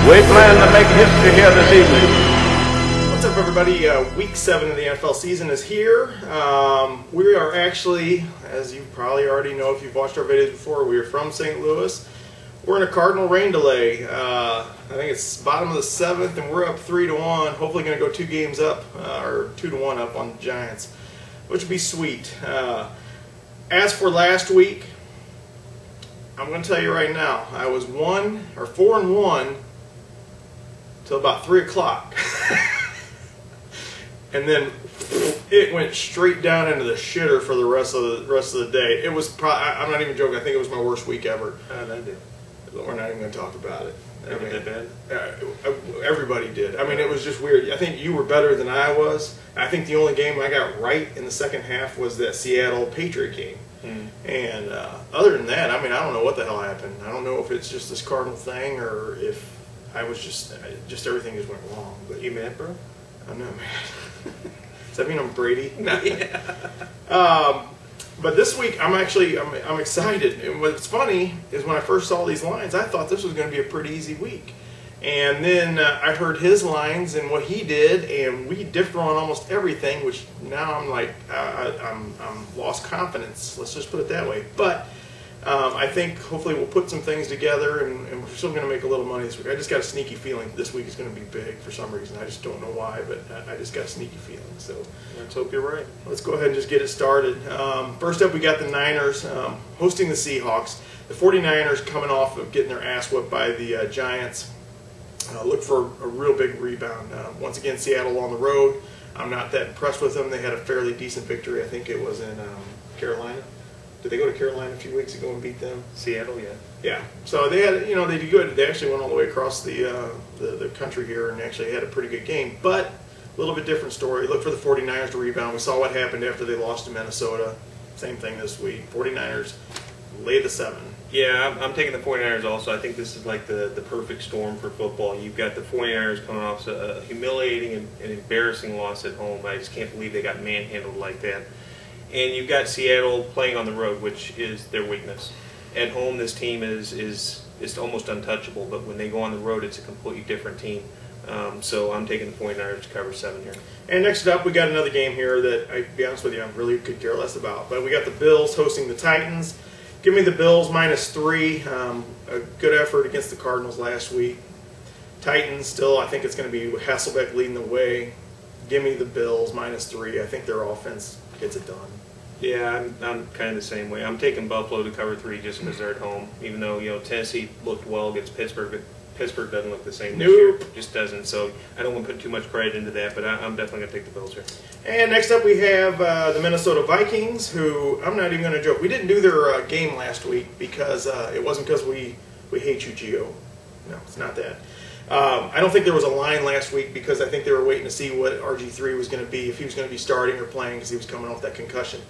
We plan to make history here this evening. What's up, everybody? Week 7 of the NFL season is here. We are actually, as you probably already know if you've watched our videos before, we are from St. Louis. We're in a Cardinal rain delay. I think it's bottom of the 7th, and we're up 3-1. Hopefully going to go 2 games up, or 2-1 up on the Giants, which would be sweet. As for last week, I'm going to tell you right now, I was 4-1 till about 3 o'clock. And then it went straight down into the shitter for the rest of the day. It was I'm not even joking. I think it was my worst week ever. We're not even going to talk about it. That bad? Everybody did. I mean, it was just weird. I think you were better than I was. I think the only game I got right in the second half was that Seattle Patriot game. And other than that, I mean, I don't know what the hell happened. I don't know if it's just this Cardinal thing or if I was just everything just went wrong. But You mad, bro? I'm not mad. Does that mean I'm Brady? No. Yeah. But this week, I'm excited. And what's funny is when I first saw these lines, I thought this was going to be a pretty easy week. And then I heard his lines and what he did, and we differ on almost everything, which now I'm like, I'm lost confidence. Let's just put it that way. But I think hopefully we'll put some things together, and we're still going to make a little money this week. I just got a sneaky feeling this week is going to be big for some reason. I just don't know why, but I just got a sneaky feeling. So Let's hope you're right. let's go ahead and just get it started. First up, we got the Niners hosting the Seahawks. The 49ers coming off of getting their ass whipped by the Giants. Look for a real big rebound. Once again, Seattle on the road. I'm not that impressed with them. They had a fairly decent victory. I think it was in Carolina. Did they go to Carolina a few weeks ago and beat them? Seattle, yeah. Yeah. So they had, they did good. They actually went all the way across the country here and actually had a pretty good game. But a little bit different story. Look for the 49ers to rebound. We saw what happened after they lost to Minnesota. Same thing this week. 49ers lay the 7. Yeah, I'm taking the 49ers also. I think this is like the perfect storm for football. You've got the 49ers coming off a humiliating and embarrassing loss at home. I just can't believe they got manhandled like that. And you've got Seattle playing on the road, which is their weakness. At home, this team is almost untouchable, but when they go on the road, it's a completely different team. So I'm taking the 49ers to cover 7 here. And next up, we got another game here that, to be honest with you, I really could care less about. But we got the Bills hosting the Titans. Give me the Bills -3. A good effort against the Cardinals last week. Titans still, I think it's going to be Hasselbeck leading the way. Give me the Bills -3. I think their offense gets it done. Yeah, I'm kind of the same way. I'm taking Buffalo to cover 3 just because they're at home. Even though Tennessee looked well against Pittsburgh, but Pittsburgh doesn't look the same this year. Just doesn't. So I don't want to put too much credit into that, but I'm definitely going to take the Bills here. And next up we have the Minnesota Vikings, who I'm not even going to joke. We didn't do their game last week because it wasn't because we hate you, Gio. No, it's not that. I don't think there was a line last week because I think they were waiting to see what RG3 was going to be, if he was going to be starting or playing because he was coming off that concussion.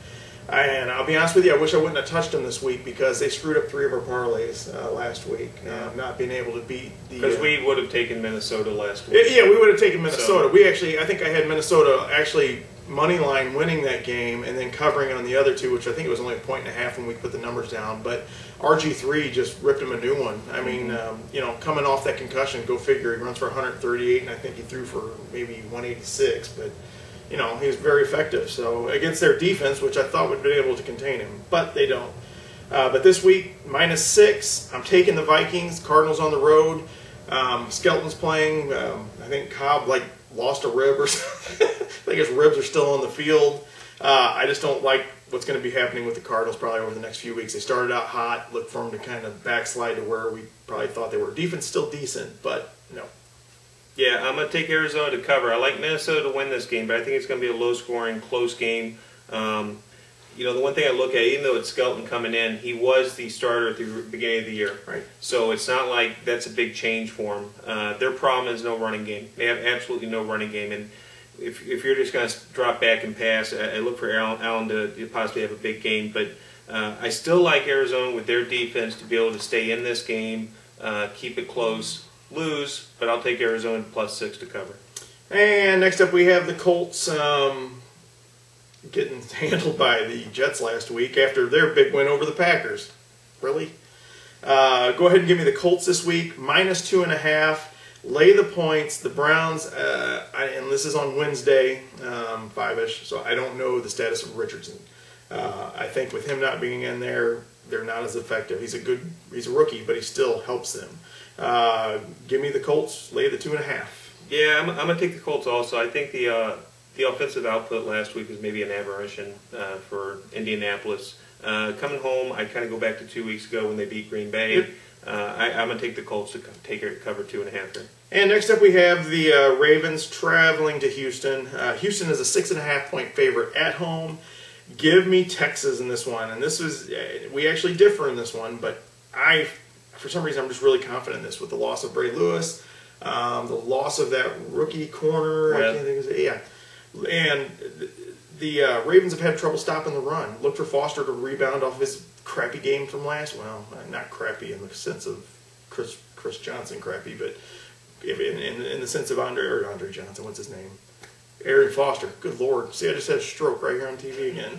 And I'll be honest with you, I wish I wouldn't have touched him this week because they screwed up 3 of our parlays last week, not being able to beat the... Because we would have taken Minnesota last week. Yeah, we would have taken Minnesota. So. I think I had Minnesota actually money line winning that game and then covering on the other 2, which I think it was only a 1.5 when we put the numbers down. But RG3 just ripped him a new one. I mean, coming off that concussion, go figure, he runs for 138, and I think he threw for maybe 186, but... he was very effective. So against their defense, which I thought would be able to contain him, but they don't. But this week, -6. I'm taking the Vikings. Cardinals on the road. Skelton's playing. I think Cobb lost a rib or something. I think his ribs are still on the field. I just don't like what's going to be happening with the Cardinals probably over the next few weeks. They started out hot. Look for them to kind of backslide to where we probably thought they were. Defense still decent, but no. Yeah, I'm going to take Arizona to cover. I like Minnesota to win this game, but I think it's going to be a low-scoring, close game. The one thing I look at, even though it's Skelton coming in, he was the starter at the beginning of the year. Right. So it's not like that's a big change for him. Their problem is no running game. They have absolutely no running game. And if you're just going to drop back and pass, I look for Allen to possibly have a big game. But I still like Arizona with their defense to be able to stay in this game, keep it close. Lose, but I'll take Arizona +6 to cover. And next up we have the Colts getting handled by the Jets last week after their big win over the Packers. Really? Go ahead and give me the Colts this week, -2.5. Lay the points. The Browns, and this is on Wednesday, 5-ish, so I don't know the status of Richardson. I think with him not being in there, they're not as effective. He's a rookie, but he still helps them. Give me the Colts. Lay the 2.5. Yeah, I'm going to take the Colts also. I think the offensive output last week was maybe an aberration for Indianapolis. Coming home, I kind of go back to 2 weeks ago when they beat Green Bay. Yep. I'm going to take the Colts to cover 2.5 here. And next up we have the Ravens traveling to Houston. Houston is a 6.5-point favorite at home. Give me Texas in this one. And this was, we actually differ in this one, but for some reason, I'm just really confident in this with the loss of Bray Lewis, the loss of that rookie corner. I can't think of it. Yeah. And the Ravens have had trouble stopping the run. Look for Foster to rebound off his crappy game from well, not crappy in the sense of Chris Johnson crappy, but in the sense of Andre Johnson. What's his name? Arian Foster. Good Lord. See, I just had a stroke right here on TV again.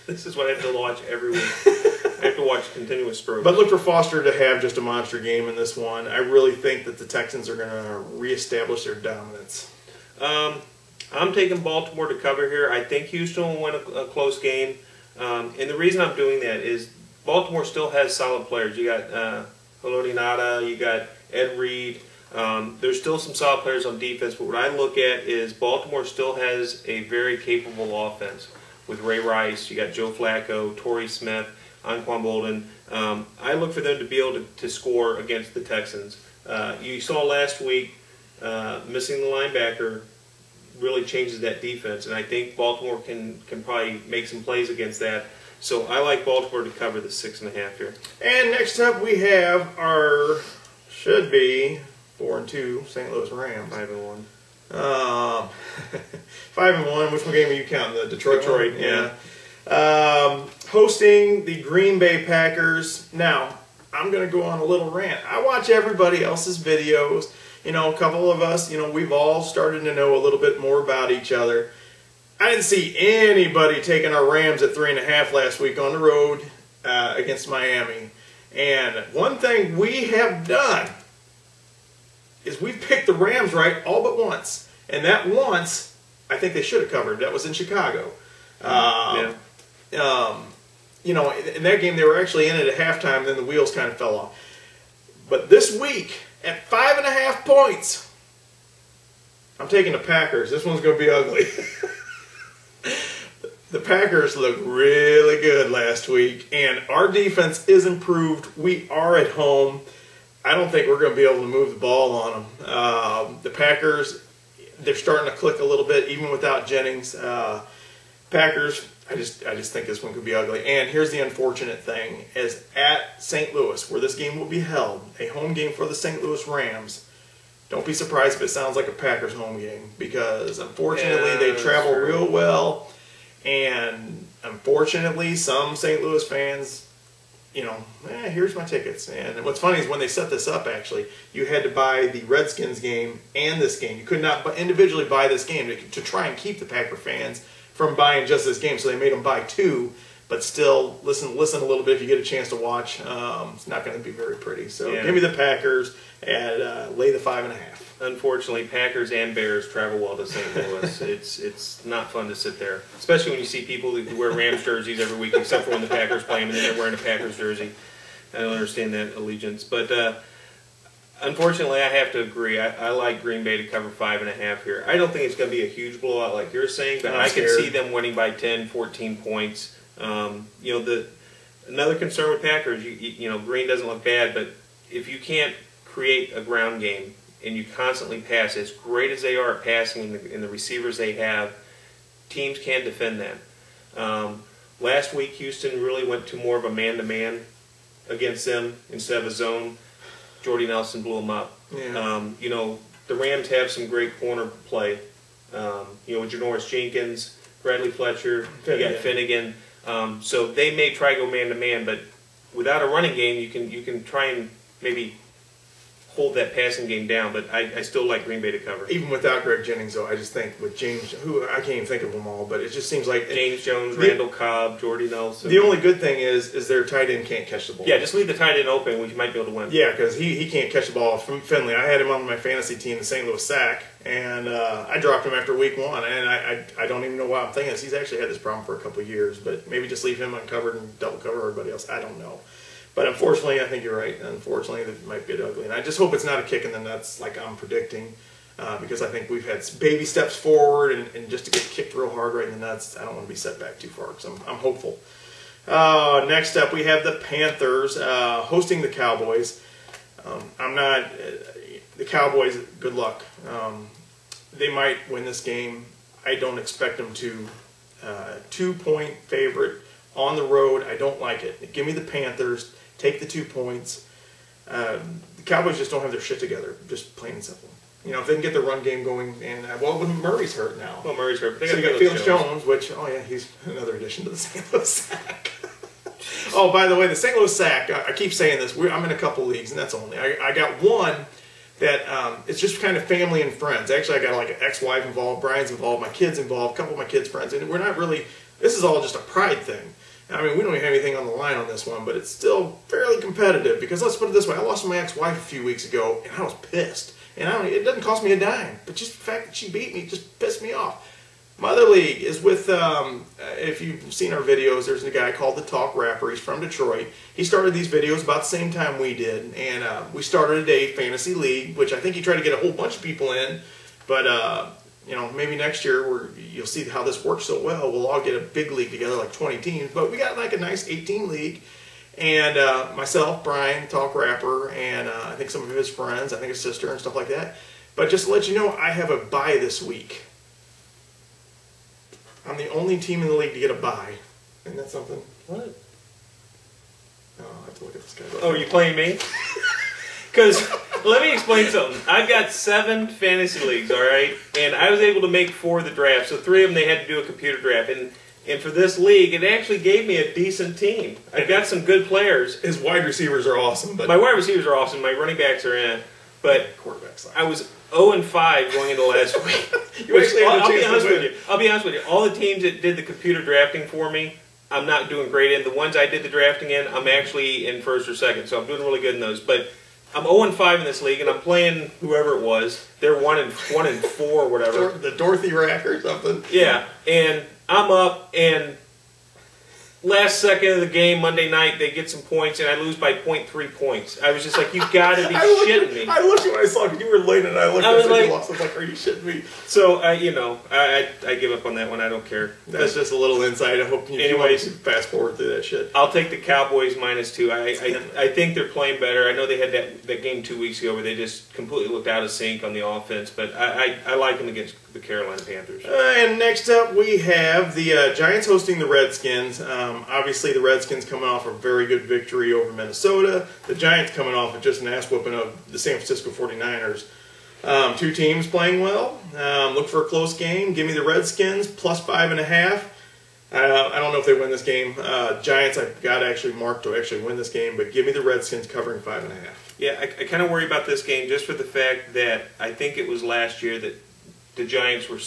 This is what I have to watch every week. I have to watch continuous strokes. But look for Foster to have just a monster game in this one. I really think that the Texans are going to reestablish their dominance. I'm taking Baltimore to cover here. I think Houston will win a close game. And the reason I'm doing that is Baltimore still has solid players. You got Haloti Ngata, you got Ed Reed. There's still some solid players on defense, but what I look at is Baltimore still has a very capable offense. With Ray Rice, you got Joe Flacco, Torrey Smith, Anquan Bolden. I look for them to be able to score against the Texans. You saw last week, missing the linebacker really changes that defense, and I think Baltimore can probably make some plays against that. So I like Baltimore to cover the 6.5 here. And next up we have our, should be 4-2 St. Louis Rams. 5-1. 5-1. Which one game are you counting? The Detroit one? Yeah. Hosting the Green Bay Packers. Now, I'm going to go on a little rant. I watch everybody else's videos. You know, a couple of us, we've all started to know a little bit more about each other. I didn't see anybody taking our Rams at 3.5 last week on the road against Miami. And one thing we have done is we've picked the Rams right all but once. And that once, I think they should have covered. That was in Chicago. In that game, they were actually in it at halftime, then the wheels kind of fell off. But this week, at 5.5 points, I'm taking the Packers. This one's going to be ugly. The Packers looked really good last week, and our defense is improved. We are at home. I don't think we're going to be able to move the ball on them. The Packers, they're starting to click a little bit, even without Jennings. Packers, I just think this one could be ugly. And here's the unfortunate thing, is at St. Louis, where this game will be held, a home game for the St. Louis Rams, don't be surprised if it sounds like a Packers home game, because unfortunately they travel real well, and unfortunately some St. Louis fans, here's my tickets. And what's funny is when they set this up, actually, you had to buy the Redskins game and this game. You could not individually buy this game to try and keep the Packer fans from buying just this game, so they made them buy two. But still, listen a little bit if you get a chance to watch. It's not going to be very pretty. So give me the Packers and lay the 5.5. Unfortunately, Packers and Bears travel well to St. Louis. It's not fun to sit there, especially when you see people who wear Rams jerseys every week, except for when the Packers play them, and then they're wearing a Packers jersey. I don't understand that allegiance, but unfortunately, I have to agree. I like Green Bay to cover 5.5 here. I don't think it's going to be a huge blowout like you're saying, but I can see them winning by 10, 14 points. Another concern with Packers, Green doesn't look bad, but if you can't create a ground game and you constantly pass, as great as they are at passing and the receivers they have, teams can defend that. Last week, Houston really went to more of a man-to-man against them instead of a zone. Jordy Nelson blew them up. Yeah. The Rams have some great corner play. With Janoris Jenkins, Bradley Fletcher, you got Finnegan. So they may try to go man-to-man, but without a running game, you can try and maybe hold that passing game down, but I still like Green Bay to cover. Even without Greg Jennings, though, I just think with James, who I can't even think of them all, but it just seems like James Jones, Randall Cobb, Jordy Nelson. The only good thing is their tight end can't catch the ball. Yeah, just leave the tight end open, we might be able to win. Yeah, because he can't catch the ball from Finley. I had him on my fantasy team, the St. Louis Sack, and I dropped him after week 1, and I don't even know why I'm thinking this. He's actually had this problem for a couple of years, but maybe just leave him uncovered and double cover everybody else. I don't know. But unfortunately, I think you're right. Unfortunately, it might get ugly. And I just hope it's not a kick in the nuts like I'm predicting, because I think we've had baby steps forward, and just to get kicked real hard right in the nuts, I don't want to be set back too far, because I'm hopeful. Next up, we have the Panthers hosting the Cowboys. The Cowboys, good luck. They might win this game. I don't expect them to. 2-point favorite on the road. I don't like it. Give me the Panthers. Take the 2 points. The Cowboys just don't have their shit together, just plain and simple. You know, if they can get the run game going, and Murray's hurt now. Well, Murray's hurt. So you got Felix Jones, which, oh yeah, he's another addition to the St. Louis Sack. Oh, by the way, the St. Louis Sack, I keep saying this, I'm in a couple leagues, and that's only. I got one that it's just kind of family and friends. Actually, I got like an ex-wife involved, Brian's involved, my kids involved, a couple of my kids' friends, and we're not really, this is all just a pride thing. I mean, we don't even have anything on the line on this one, but it's still fairly competitive, because let's put it this way, I lost my ex-wife a few weeks ago, and I was pissed. And it doesn't cost me a dime, but just the fact that she beat me just pissed me off. My other league is with, if you've seen our videos, there's a guy called The Talk Rapper. He's from Detroit. He started these videos about the same time we did, and we started a fantasy league, which I think he tried to get a whole bunch of people in, but you know, maybe next year you'll see how this works so well. We'll all get a big league together, like 20 teams, but we got like a nice 18 league, and myself, Brian, Talk Rapper, and I think some of his friends, I think his sister and stuff like that. But just to let you know, I have a bye this week. I'm the only team in the league to get a bye. Isn't that something? What? Oh, I have to look at this guy. Oh, are you playing me? Because, let me explain something. I've got 7 fantasy leagues, all right? And I was able to make 4 of the drafts. So 3 of them, they had to do a computer draft. And for this league, it actually gave me a decent team. I've got some good players. His wide receivers are awesome. But my wide receivers are awesome. My running backs are in. But quarterbacks. I was 0-5 going into last week. I'll be honest with you. All the teams that did the computer drafting for me, I'm not doing great in. The ones I did the drafting in, I'm actually in first or second. So I'm doing really good in those. But I'm 0-5 in this league, and I'm playing whoever it was. They're 1-4 or whatever. The Dorothy Rack or something. Yeah, and I'm up, and last second of the game, Monday night, they get some points, and I lose by 0.3 points. I was just like, you've got to be shitting me. I looked when I saw you were late, and I looked at like, you lost. I was like, are you shitting me? So, I give up on that one. I don't care. That's just a little insight. I hope you fast forward through that shit. I'll take the Cowboys -2. I think they're playing better. I know they had that game 2 weeks ago where they just completely looked out of sync on the offense, but I like them against the Carolina Panthers. And next up, we have the Giants hosting the Redskins. Obviously, the Redskins coming off a very good victory over Minnesota. The Giants coming off of just an ass whooping of the San Francisco 49ers. 2 teams playing well. Look for a close game. Give me the Redskins +5.5. I don't know if they win this game. Giants, I've got actually marked to actually win this game, but give me the Redskins covering 5.5. Yeah, I kind of worry about this game just for the fact that I think it was last year that the Giants were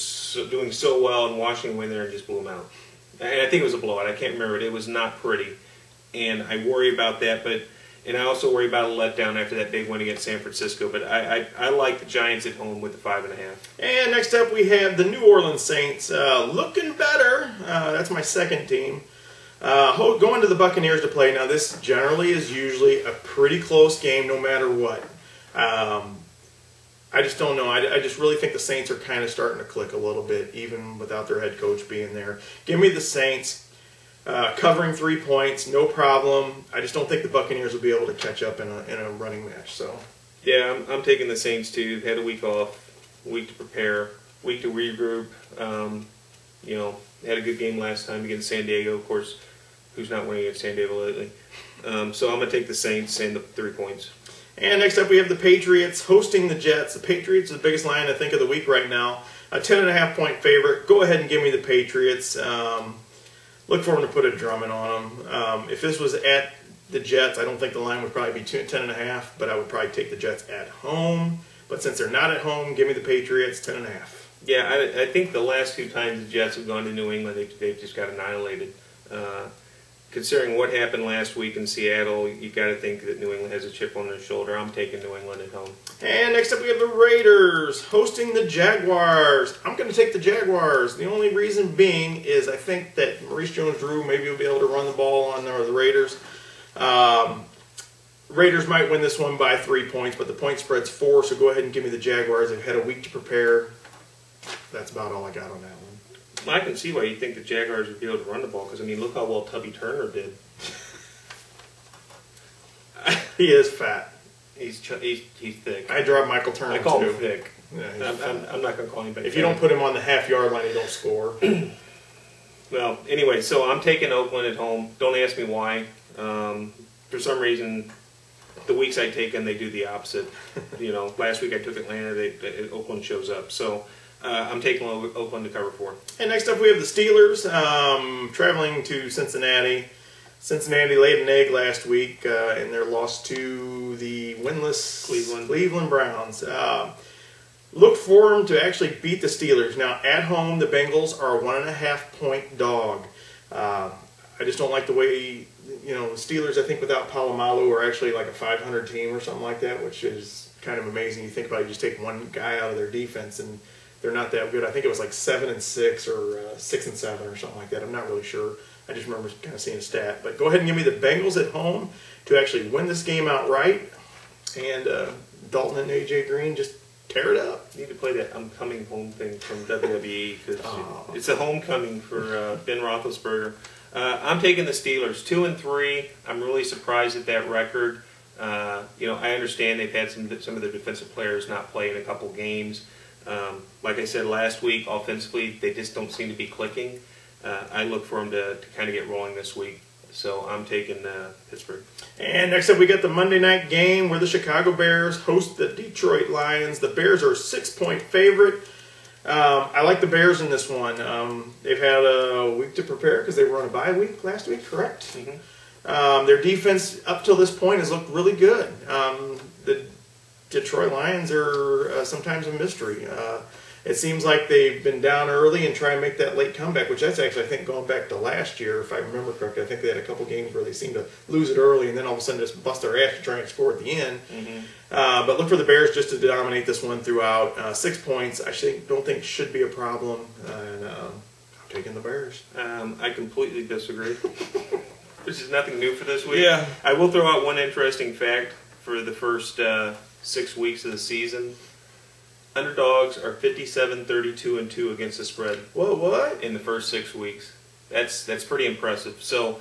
doing so well, and Washington went there and just blew them out. And I think it was a blowout. I can't remember it. It was not pretty. And I worry about that. And I also worry about a letdown after that big win against San Francisco. But I like the Giants at home with the 5.5. And next up we have the New Orleans Saints. Looking better. That's my second team. Going to the Buccaneers to play. Now this generally is usually a pretty close game no matter what. I just don't know. I just really think the Saints are kind of starting to click a little bit, even without their head coach being there. Give me the Saints covering 3 points, no problem. I just don't think the Buccaneers will be able to catch up in a running match. So, yeah, I'm taking the Saints too. Had a week off, week to prepare, week to regroup. Had a good game last time against San Diego. Of course, who's not winning against San Diego lately? So I'm going to take the Saints and the 3 points. And next up we have the Patriots hosting the Jets. The Patriots are the biggest line I think of the week right now. A 10.5-point favorite. Go ahead and give me the Patriots. Look for them to put a drumming on them. If this was at the Jets. I don't think the line would probably be 10.5, but I would probably take the Jets at home. But since they're not at home, give me the Patriots 10.5. Yeah, I think the last few times the Jets have gone to New England, they've just got annihilated. Considering what happened last week in Seattle, you got to think that New England has a chip on their shoulder. I'm taking New England at home. And next up we have the Raiders hosting the Jaguars. I'm going to take the Jaguars. The only reason being is I think that Maurice Jones-Drew maybe will be able to run the ball on the Raiders. Raiders might win this one by 3 points, but the point spread's 4, so go ahead and give me the Jaguars. They've had a week to prepare. That's about all I got on that one. I can see why you think the Jaguars would be able to run the ball, because, I mean, look how well Tubby Turner did. He is fat. He's thick. I drop Michael Turner, I call too. him thick. Yeah, I'm not going to call him back. If you don't put him on the half-yard line, he don't score. Well, anyway, so I'm taking Oakland at home. Don't ask me why. For some reason, the weeks I take them, they do the opposite. Last week I took Atlanta, Oakland shows up. So I'm taking Oakland to cover 4. And next up we have the Steelers traveling to Cincinnati. Cincinnati laid an egg last week in their loss to the winless Cleveland Browns. Look for them to actually beat the Steelers. Now, at home, the Bengals are a 1.5-point dog. I just don't like the way, the Steelers, I think, without Palomalu are actually like a 500 team or something like that, which is kind of amazing. You think about it, you just take one guy out of their defense, and they're not that good. I think it was like 7-6 or 6-7 or something like that. I'm not really sure. I just remember kind of seeing a stat. But go ahead and give me the Bengals at home to actually win this game outright. And Dalton and AJ Green just tear it up. You need to play that I'm coming home thing from WWE, because it's a homecoming for Ben Roethlisberger. I'm taking the Steelers 2-3. I'm really surprised at that record. I understand they've had some of their defensive players not play in a couple games. Like I said last week, offensively, they just don't seem to be clicking. I look for them to kind of get rolling this week. So I'm taking Pittsburgh. And next up we got the Monday night game where the Chicago Bears host the Detroit Lions. The Bears are a 6-point favorite. I like the Bears in this one. They've had a week to prepare because they were on a bye week last week, correct? Mm-hmm. Their defense up till this point has looked really good. The Detroit Lions are sometimes a mystery. It seems like they've been down early and try and make that late comeback, which that's actually, I think, going back to last year, if I remember correctly. I think they had a couple games where they seemed to lose it early and then all of a sudden just bust their ass to try and score at the end. Mm-hmm. But look for the Bears just to dominate this one throughout. 6 points, I don't think should be a problem, and I'm taking the Bears. I completely disagree. Which is nothing new for this week. Yeah. I will throw out one interesting fact for the first 6 weeks of the season. Underdogs are 57-32-2 against the spread. What? In the first 6 weeks. That's pretty impressive. So,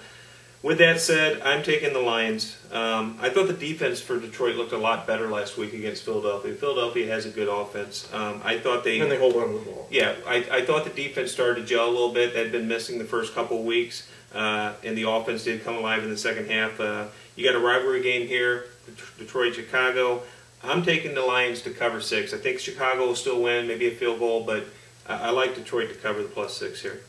with that said, I'm taking the Lions. I thought the defense for Detroit looked a lot better last week against Philadelphia. Philadelphia has a good offense. I thought they... And they hold on to the ball. Yeah, I thought the defense started to gel a little bit. They'd been missing the first couple of weeks, and the offense did come alive in the second half. You got a rivalry game here, Detroit-Chicago. I'm taking the Lions to cover 6. I think Chicago will still win, maybe a field goal, but I like Detroit to cover the +6 here.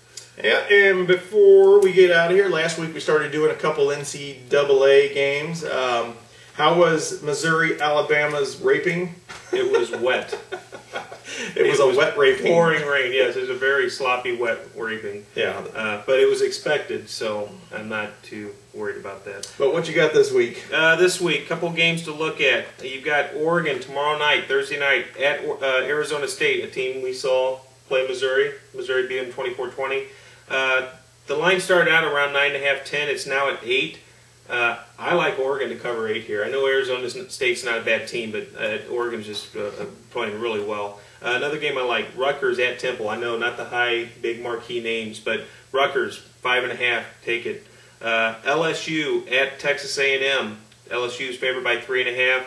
Yeah, and before we get out of here, last week we started doing a couple NCAA games. How was Missouri-Alabama's raping? It was wet. It was a wet raping. Pouring rain, yes. It was a very sloppy, wet raping. Yeah. But it was expected, so I'm not too worried about that. But what you got this week? This week, couple games to look at. You've got Oregon tomorrow night, Thursday night, at Arizona State, a team we saw play Missouri. Missouri beat them 24-20. The line started out around 9.5, 10. It's now at 8. I like Oregon to cover 8 here. I know Arizona State's not a bad team, but Oregon's just playing really well. Another game I like, Rutgers at Temple. I know not the high, big marquee names, but Rutgers, 5.5, take it. LSU at Texas A&M. LSU is favored by 3.5.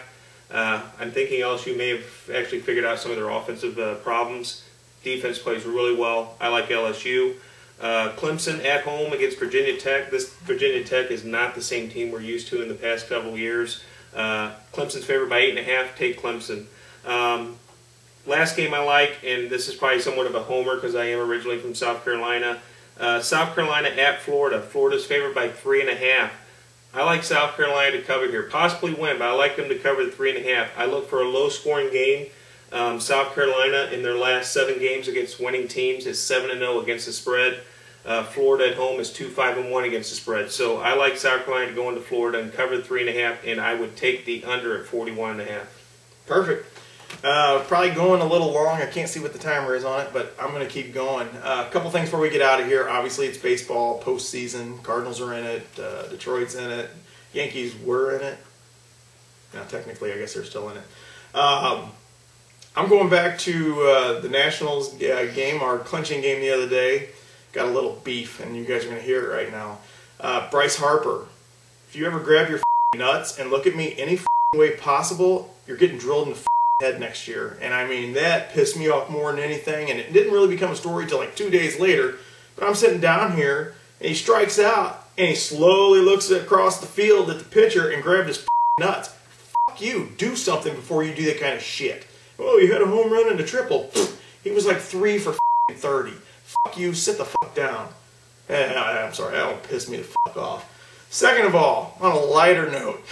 I'm thinking LSU may have actually figured out some of their offensive problems. Defense plays really well. I like LSU. Clemson at home against Virginia Tech. This Virginia Tech is not the same team we're used to in the past several years. Clemson's favored by 8.5. Take Clemson. Last game I like, and this is probably somewhat of a homer because I am originally from South Carolina. South Carolina at Florida. Florida's favored by 3.5. I like South Carolina to cover here, possibly win, but I like them to cover the 3.5. I look for a low-scoring game. South Carolina, in their last 7 games against winning teams, is 7-0 against the spread. Florida at home is 2-5-1 against the spread. So I like South Carolina to go into Florida and cover the 3.5, and I would take the under at 41.5. Perfect. Probably going a little long. I can't see what the timer is on it, but I'm going to keep going. A couple things before we get out of here. Obviously, it's baseball, postseason. Cardinals are in it. Detroit's in it. Yankees were in it. Now, technically, I guess they're still in it. I'm going back to the Nationals game, our clinching game the other day. Got a little beef, and you guys are going to hear it right now. Bryce Harper, if you ever grab your nuts and look at me any way possible, you're getting drilled in the head next year. And I mean, that pissed me off more than anything, and it didn't really become a story until like 2 days later. But I'm sitting down here, and he strikes out, and he slowly looks across the field at the pitcher and grabbed his nuts. Fuck you. Do something before you do that kind of shit. Oh, you had a home run and a triple. He was like 3 for 30. Fuck you. Sit the fuck down. I'm sorry. That don't piss me the fuck off. Second of all, on a lighter note,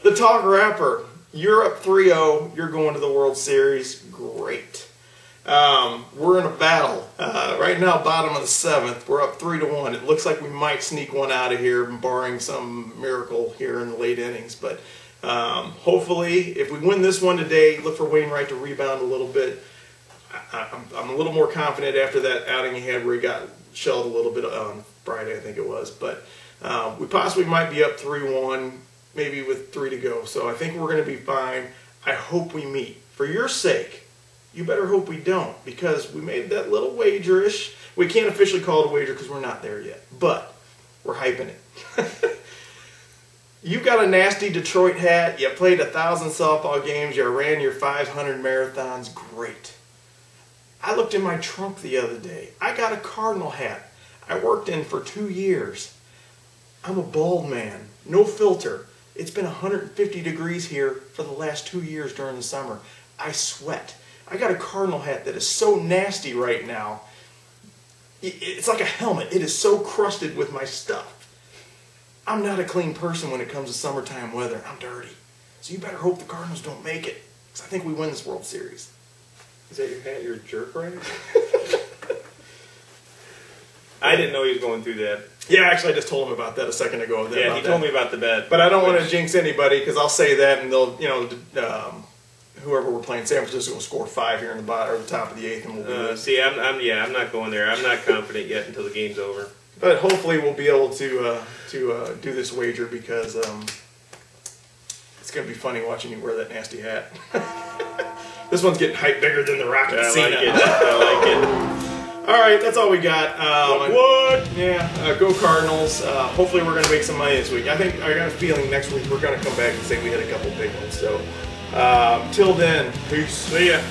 the talk rapper. You're up 3-0. You're going to the World Series. Great. We're in a battle. Right now, bottom of the 7th. We're up 3-1. It looks like we might sneak one out of here, barring some miracle here in the late innings. But hopefully, if we win this one today, look for Wainwright to rebound a little bit. I'm a little more confident after that outing he had where he got shelled a little bit on Friday, I think it was. But we possibly might be up 3-1. Maybe with 3 to go. So I think we're going to be fine. I hope we meet. For your sake, you better hope we don't, because we made that little wager-ish. We can't officially call it a wager because we're not there yet, but we're hyping it. You got a nasty Detroit hat. You played 1,000 softball games. You ran your 500 marathons. Great. I looked in my trunk the other day. I got a Cardinal hat I worked in for 2 years. I'm a bald man. No filter. It's been 150 degrees here for the last 2 years during the summer. I sweat. I got a Cardinal hat that is so nasty right now. It's like a helmet. It is so crusted with my stuff. I'm not a clean person when it comes to summertime weather. I'm dirty. So you better hope the Cardinals don't make it, because I think we win this World Series. Is that your hat? You're a jerk, right? I didn't know he was going through that. Yeah, actually, I just told him about that a second ago. Yeah, he told me about the bet. But I don't want to jinx anybody, because I'll say that, and they'll, whoever we're playing, San Francisco will score 5 here in the bottom or the top of the 8th, and we'll be see, I'm not going there. I'm not confident yet until the game's over. But hopefully, we'll be able to do this wager, because it's going to be funny watching you wear that nasty hat. This one's getting hyped bigger than the Rocket Cena. I like it. All right, that's all we got. What? Yeah, go Cardinals. Hopefully we're going to make some money this week. I got a feeling next week we're going to come back and say we had a couple big ones. So, till then, peace. See ya.